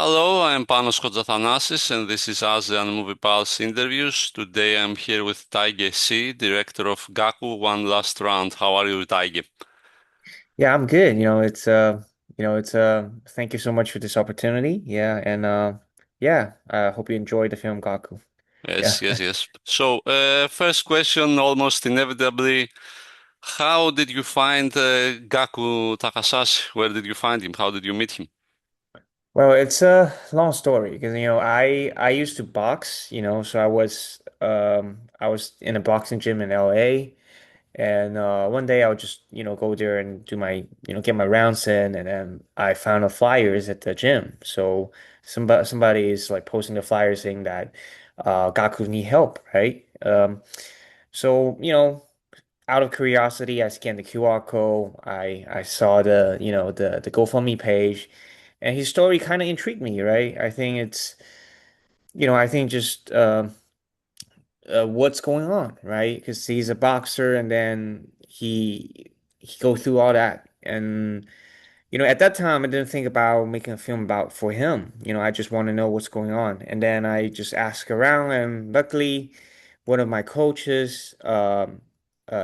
Hello, I'm Panos Kotzathanasis, and this is ASEAN Movie Pulse interviews. Today I'm here with Taige Shi, director of Gaku One Last Round. How are you, Taige? Yeah, I'm good. Thank you so much for this opportunity. Yeah, and yeah, I hope you enjoyed the film Gaku. Yeah. Yes, yes, yes. So, first question, almost inevitably, how did you find Gaku Takashashi? Where did you find him? How did you meet him? Well, it's a long story because I used to box, so I was in a boxing gym in LA. And one day I would just, go there and do my, get my rounds in, and then I found the flyers at the gym. So somebody is like posting the flyers saying that Gaku need help, right? So, out of curiosity, I scanned the QR code. I saw the GoFundMe page, and his story kind of intrigued me, right? I think just what's going on, right? Because he's a boxer, and then he go through all that, and at that time, I didn't think about making a film about for him. I just want to know what's going on, and then I just ask around, and luckily, one of my coaches,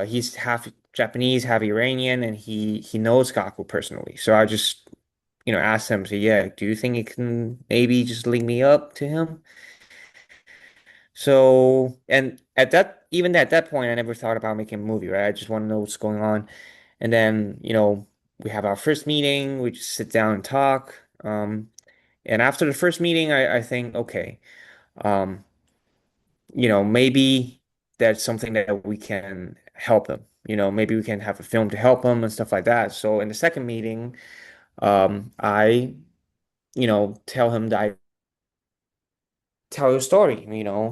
he's half Japanese, half Iranian, and he knows Gaku personally. So I just asked him, so yeah, do you think you can maybe just link me up to him? So, and even at that point, I never thought about making a movie, right? I just want to know what's going on. And then, we have our first meeting, we just sit down and talk. And after the first meeting, I think, okay, um, maybe that's something that we can help him. Maybe we can have a film to help him and stuff like that. So in the second meeting, I, tell him that I tell your story,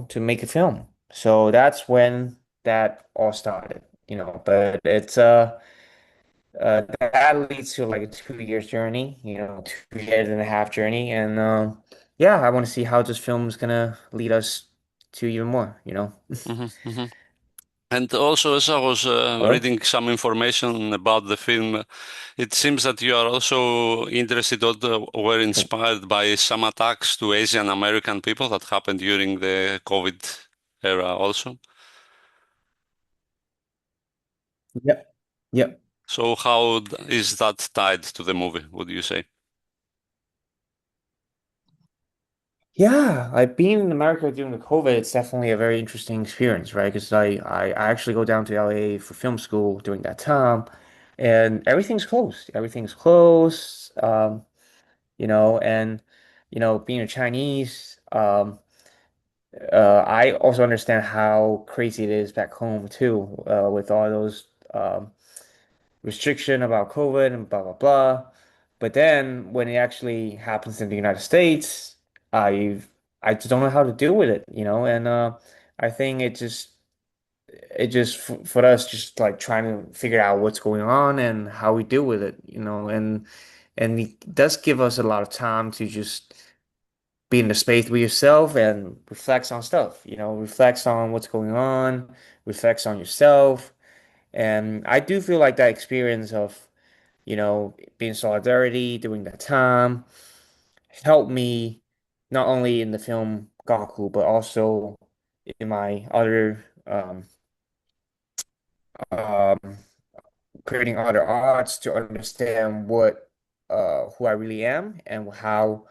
to make a film. So that's when that all started, but that leads to like a 2 years journey, 2 years and a half journey. And yeah, I want to see how this film is gonna lead us to even more. Hmm, hmm. And also, as I was Hello? reading some information about the film, it seems that you are also interested or were inspired by some attacks to Asian American people that happened during the COVID era also. Yep. Yep. So how is that tied to the movie, would you say? Yeah, like being in America during the COVID, it's definitely a very interesting experience, right? Because I actually go down to LA for film school during that time, and everything's closed. Everything's closed. And being a Chinese, I also understand how crazy it is back home too, with all those restriction about COVID and blah blah blah. But then when it actually happens in the United States, I I just don't know how to deal with it, and I think it just for us just like trying to figure out what's going on and how we deal with it, and it does give us a lot of time to just be in the space with yourself and reflects on stuff, reflects on what's going on, reflects on yourself. And I do feel like that experience of, being solidarity during that time helped me not only in the film Gaku, but also in my other um, creating other arts to understand what who I really am and how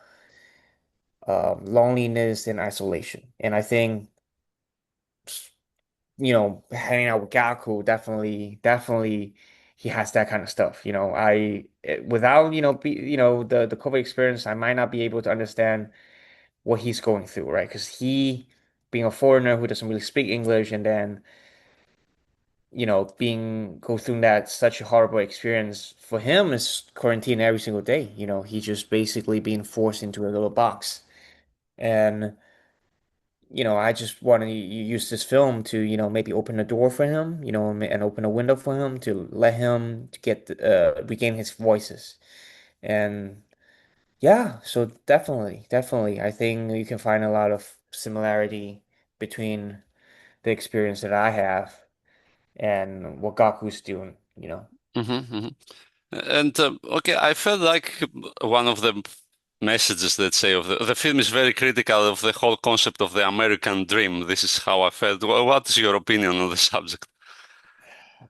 loneliness and isolation. And I think hanging out with Gaku definitely he has that kind of stuff. Without, the COVID experience, I might not be able to understand what he's going through, right? Because he, being a foreigner who doesn't really speak English, and then, being go through that such a horrible experience for him is quarantine every single day. He's just basically being forced into a little box. And I just want to use this film to, maybe open a door for him, and open a window for him to let him to get regain his voices. And yeah, so definitely, I think you can find a lot of similarity between the experience that I have and what Gaku's doing. Hmm, hmm. And okay, I felt like one of the messages, let's say, of the film is very critical of the whole concept of the American dream. This is how I felt. What is your opinion on the subject?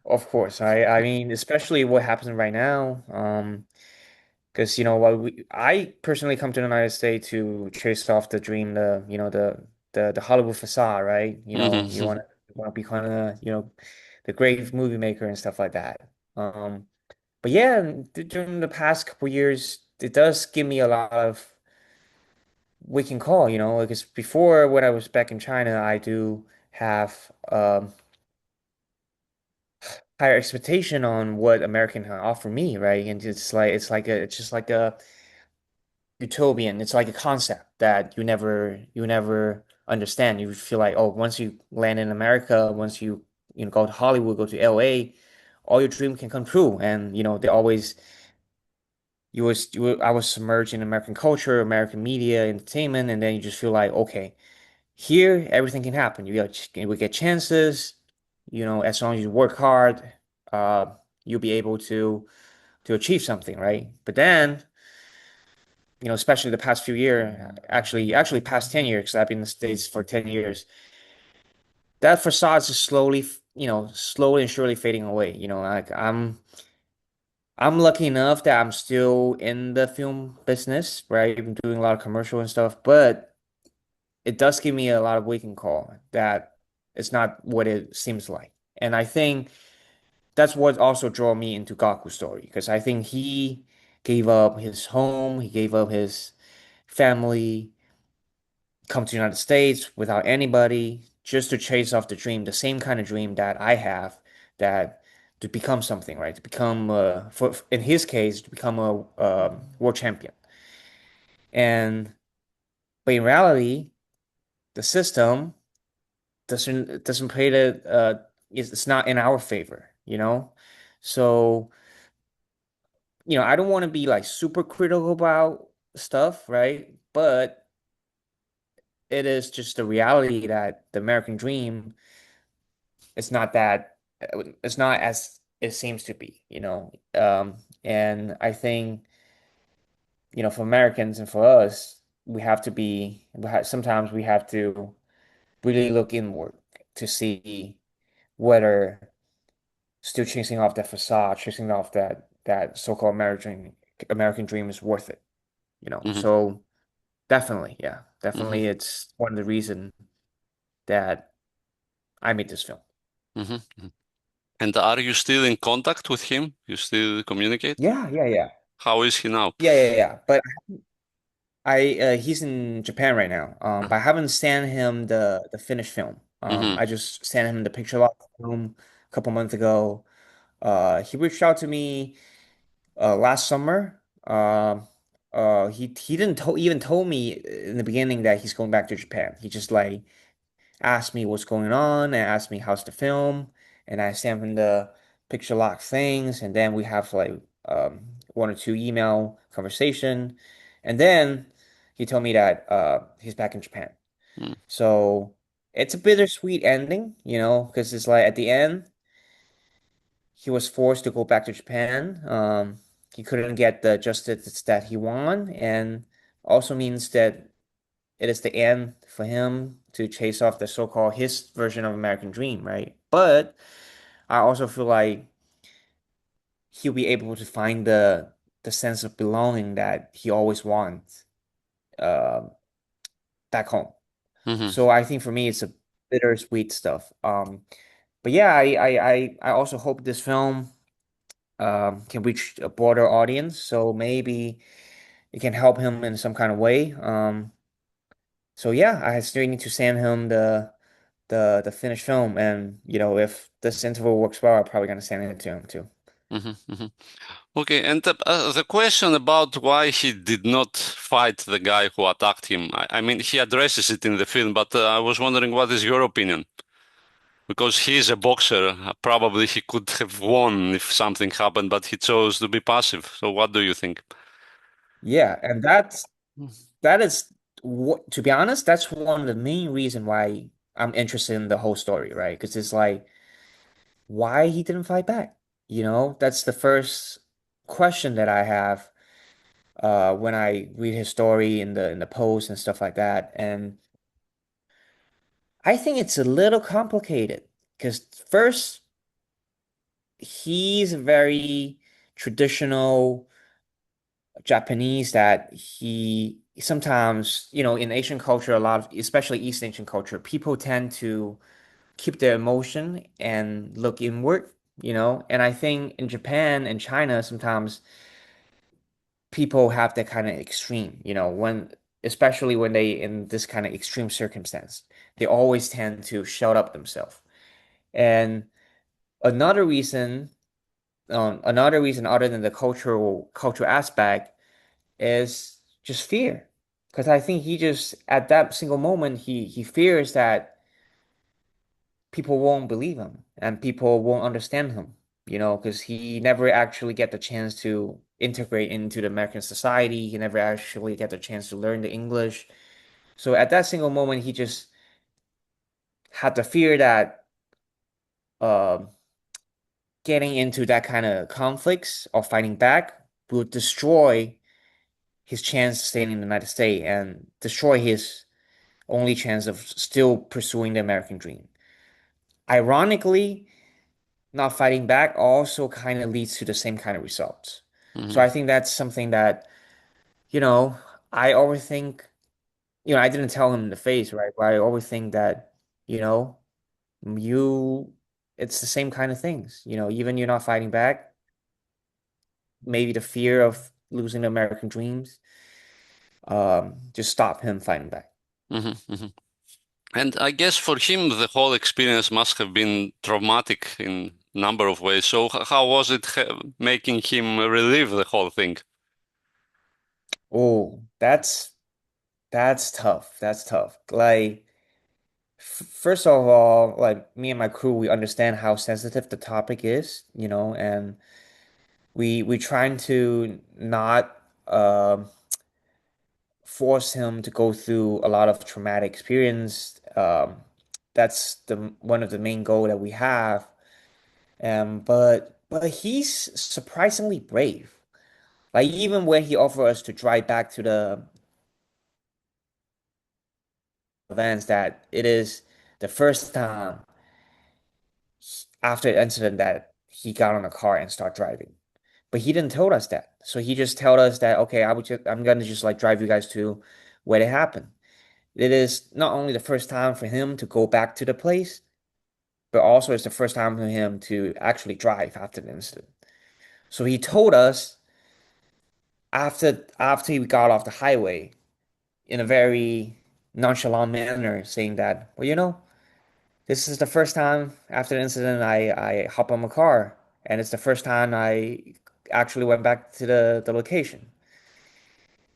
Of course, I mean, especially what happens right now. Because what I personally come to the United States to chase off the dream, the Hollywood facade, right? You Hmm. want to be kind of the great movie maker and stuff like that. But yeah, during the past couple years, it does give me a lot of waking call, because before when I was back in China, I do have higher expectation on what American can offer me, right? And it's just like a utopian. It's like a concept that you never understand. You feel like, oh, once you land in America, once you go to Hollywood, go to LA, all your dream can come true. And they always I was submerged in American culture, American media, entertainment, and then you just feel like, okay, here everything can happen. We get chances, as long as you work hard, uh, you'll be able to achieve something, right? But then especially the past few years, actually past 10 years, because I've been in the States for 10 years, that facade is slowly, slowly and surely fading away. Like I'm lucky enough that I'm still in the film business, right? I'm doing a lot of commercial and stuff, but it does give me a lot of waking call that it's not what it seems like. And I think that's what also drew me into Gaku's story, because I think he gave up his home, he gave up his family, come to the United States without anybody just to chase off the dream, the same kind of dream that I have, that to become something, right? To become, for in his case, to become a world champion. And but in reality, the system doesn't play the it's not in our favor. So I don't want to be like super critical about stuff, right? But it is just the reality that the American dream it's not that it's not as it seems to be. And I think, for Americans and for us, sometimes we have to really look inward to see whether still chasing off that facade, chasing off that so-called American dream is worth it. Hmm. So definitely, yeah, Hmm. definitely it's one of the reasons that I made this film. Hmm. And are you still in contact with him? You still communicate? Yeah, yeah, yeah. How is he now? Yeah, yeah, yeah. But he's in Japan right now. But I haven't sent him the finished film. Hmm. I just sent him the picture lock film a couple months ago. He reached out to me last summer. He didn't to even told me in the beginning that he's going back to Japan. He just like asked me what's going on and asked me how's the film, and I sent him the picture lock things, and then we have like one or two email conversation, and then he told me that he's back in Japan. So it's a bittersweet ending, because it's like at the end he was forced to go back to Japan. He couldn't get the justice that he won, and also means that it is the end for him to chase off the so-called his version of American Dream, right? But I also feel like he'll be able to find the sense of belonging that he always wants uh, back home. Hmm. So I think for me, it's a bittersweet stuff. But yeah, I also hope this film can reach a broader audience. So maybe it can help him in some kind of way. So yeah, I still need to send him the finished film, and if this interval works well, I'm probably gonna send it to him too. Hmm. Hmm. Okay, and the question about why he did not fight the guy who attacked him, I mean, he addresses it in the film, but I was wondering what is your opinion? Because he is a boxer, probably he could have won if something happened, but he chose to be passive. So what do you think? Yeah, and that is what, to be honest, that's one of the main reason why I'm interested in the whole story, right? Because it's like why he didn't fight back. That's the first question that I have. when I read his story in the post and stuff like that. And I think it's a little complicated because first, he's a very traditional Japanese that he sometimes, in Asian culture, a lot of, especially East Asian culture, people tend to keep their emotion and look inward. And I think in Japan and China, sometimes people have that kind of extreme, especially when they in this kind of extreme circumstance, they always tend to shut up themselves. And another reason, another reason other than the cultural aspect is just fear. Because I think he just at that single moment he fears that people won't believe him and people won't understand him, because he never actually get the chance to integrate into the American society. He never actually get the chance to learn the English. So at that single moment, he just had the fear that uh, getting into that kind of conflicts or fighting back would destroy his chance to stay in the United States and destroy his only chance of still pursuing the American dream. Ironically, not fighting back also kind of leads to the same kind of results. So Hmm. I think that's something that, you know, I always think, I didn't tell him in the face, right? But I always think that, you know, you, it's the same kind of things. Even you're not fighting back, maybe the fear of losing the American dreams, just stop him fighting back. Hmm. Hmm. And I guess for him, the whole experience must have been traumatic in number of ways. So how was it making him relive the whole thing? Oh, that's tough. That's tough. Like, first of all, like me and my crew, we understand how sensitive the topic is, and we trying to not force him to go through a lot of traumatic experience. That's the one of the main goal that we have. But he's surprisingly brave. Like even when he offered us to drive back to the events, that it is the first time after the incident that he got on a car and start driving. But he didn't tell us that. So he just told us that, okay, I'm gonna just like drive you guys to where it happened. It is not only the first time for him to go back to the place, but also it's the first time for him to actually drive after the incident. So he told us after he got off the highway in a very nonchalant manner, saying that, well, this is the first time after the incident I hop on my car, and it's the first time I actually went back to the location.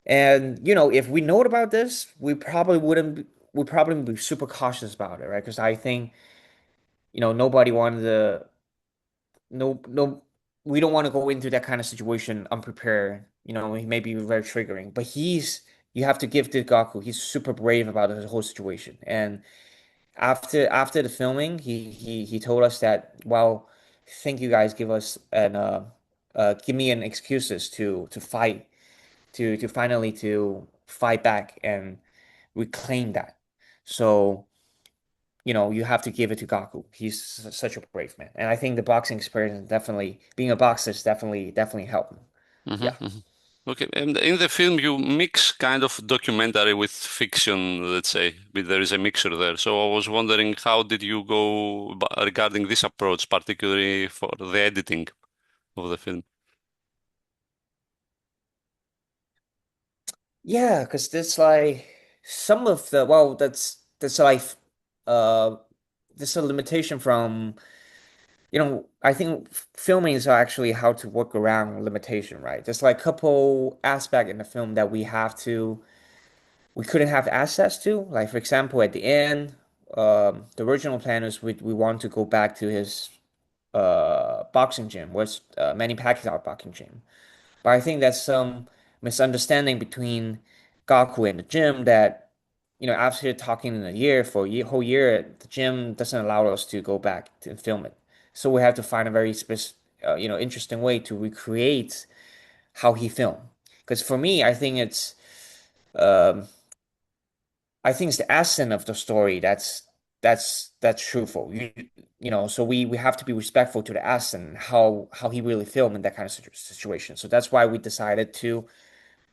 And if we know about this, we probably be super cautious about it, right? Because I think, nobody wanted to no no we don't want to go into that kind of situation unprepared. It may be very triggering. But you have to give to Gaku, he's super brave about the whole situation. And after the filming, he told us that, well, thank you guys, give me an excuses to fight, to finally to fight back and reclaim that. So, you have to give it to Gaku. He's such a brave man. And I think the boxing experience definitely, being a boxer is definitely helped him. Hmm. Yeah. Hmm. Okay, and in the film you mix kind of documentary with fiction, let's say, but there is a mixture there. So I was wondering, how did you go regarding this approach, particularly for the editing of the film? Yeah, because there's like some of the, well, that's like uh there's a limitation from, I think filming is actually how to work around limitation, right? There's like a couple aspect in the film that we couldn't have access to. Like for example, at the end, the original plan is we want to go back to his boxing gym, was Manny Pacquiao boxing gym. But I think that's some misunderstanding between Gaku and the gym that, after talking in a year for whole year, the gym doesn't allow us to go back to film it. So we have to find a very interesting way to recreate how he filmed. Because for me, um, I think it's the essence of the story that's truthful. So we have to be respectful to the essence, how he really filmed in that kind of situation. So that's why we decided to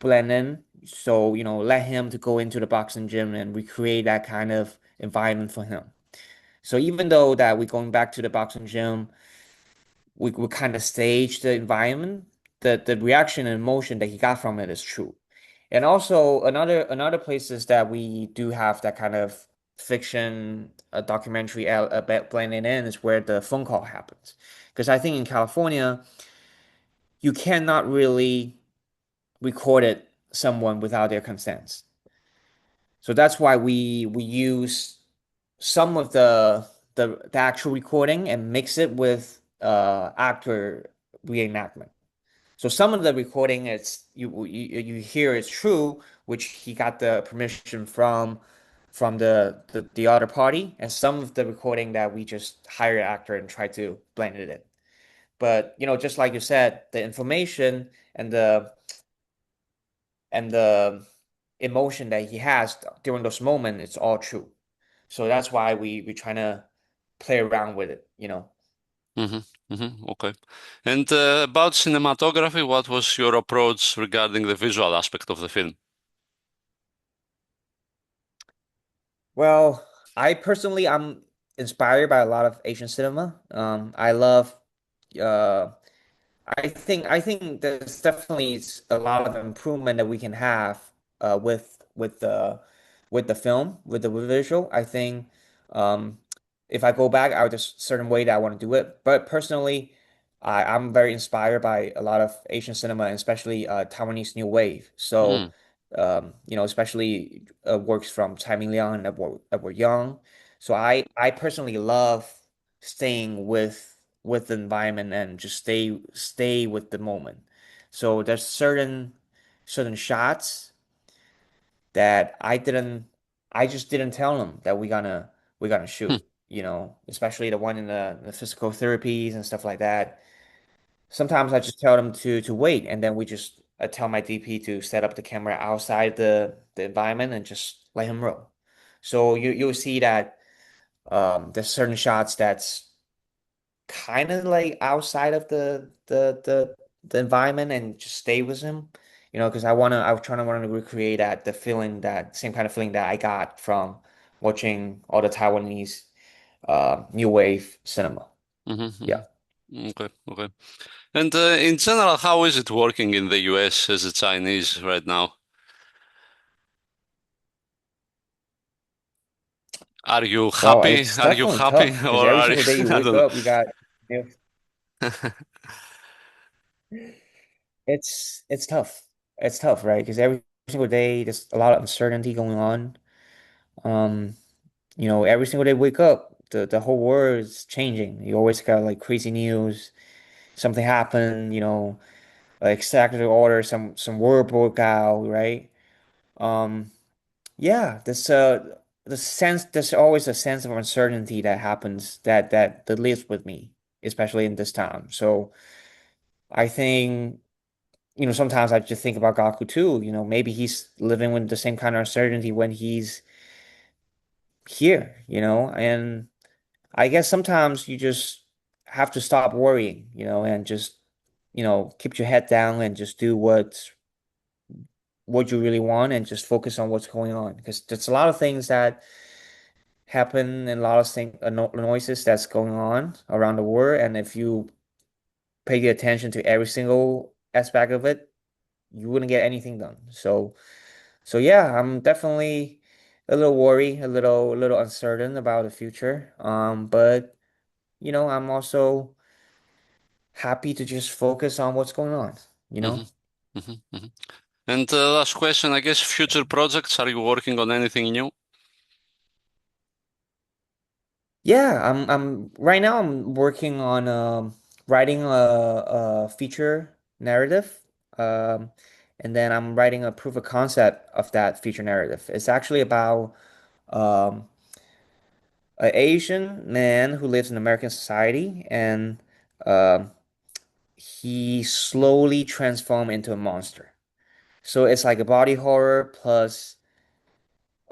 blend in. So, let him to go into the boxing gym and recreate that kind of environment for him. So even though that we're going back to the boxing gym, we kind of stage the environment, the reaction and emotion that he got from it is true. And also another places that we do have that kind of fiction documentary blending in is where the phone call happens. Because I think in California, you cannot really record it someone without their consent. So that's why we use some of the actual recording and mix it with actor reenactment. So some of the recording it's you hear it's true, which he got the permission from the other party, and some of the recording that we just hire an actor and try to blend it in. But just like you said, the information and the emotion that he has during those moments, it's all true. So that's why we trying to play around with it. Okay. And about cinematography, what was your approach regarding the visual aspect of the film? Well, I personally I'm inspired by a lot of Asian cinema. I love uh I think there's definitely a lot of improvement that we can have with the film, with the visual. I think um if I go back, I would just certain way that I want to do it. But personally, I'm very inspired by a lot of Asian cinema, and especially Taiwanese New Wave. So Mm, especially works from Tsai Ming-liang and Edward Young. So I personally love staying with the environment and just stay with the moment. So there's certain shots that I just didn't tell them that we're gonna hmm, shoot, especially the one in the physical therapies and stuff like that. Sometimes I just tell them to wait, and then we just tell my DP to set up the camera outside the environment and just let him roll. So you'll see that there's certain shots that's kind of like outside of the environment and just stay with him. Because I was trying to want to recreate the feeling, that same kind of feeling that I got from watching all the Taiwanese new wave cinema. hmm, Yeah. Okay, okay. And in general, how is it working in the US as a Chinese right now? Are you Well, happy? it's Are you definitely happy, tough because or every are you? single day you I wake don't up, you got it's tough. It's tough, right? Because every single day there's a lot of uncertainty going on. Um, every single day wake up, the whole world is changing. You always got like crazy news. Something happened, like executive order, some war broke out, right? Um, yeah, there's always a sense of uncertainty that happens that lives with me, especially in this time. So I think, sometimes I just think about Gaku too. Maybe he's living with the same kind of uncertainty when he's here, and I guess sometimes you just have to stop worrying, and just keep your head down and just do what you really want and just focus on what's going on. Because there's a lot of things that happen and a lot of noises that's going on around the world. And if you pay attention to every single aspect of it, you wouldn't get anything done. So yeah, I'm definitely a little worried, a little uncertain about the future. But I'm also happy to just focus on what's going on, you hmm know? hmm hmm And last question, I guess, future projects. Are you working on anything new? Yeah, I'm right now I'm working on writing a feature narrative. Um and then I'm writing a proof of concept of that feature narrative. It's actually about um an Asian man who lives in American society, and um he slowly transformed into a monster. So it's like a body horror plus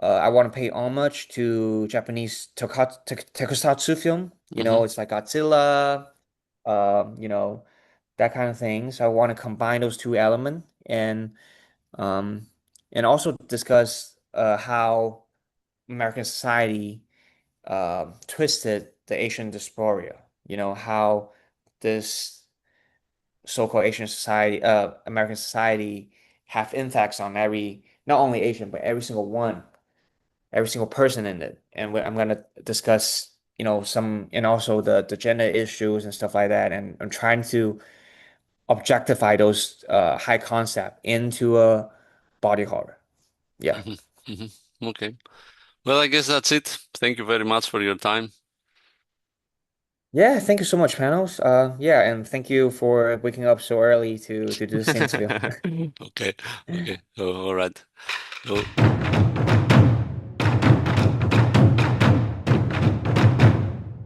I want to pay homage to Japanese tokusatsu film. You Hmm. know, it's like Godzilla, you know, that kind of thing. So I want to combine those two elements um, and also discuss how American society twisted the Asian diaspora. You know, how this so-called Asian society, American society, have impacts on not only Asian, but every single one, every single person in it. And I'm gonna discuss, you know, some and also the gender issues and stuff like that. And I'm trying to objectify those high concept into a body horror. Yeah. Hmm. Hmm. Okay. Well, I guess that's it. Thank you very much for your time. Yeah, thank you so much, panels. Yeah, and thank you for waking up so early to do this interview. Okay. Okay. All right. Well,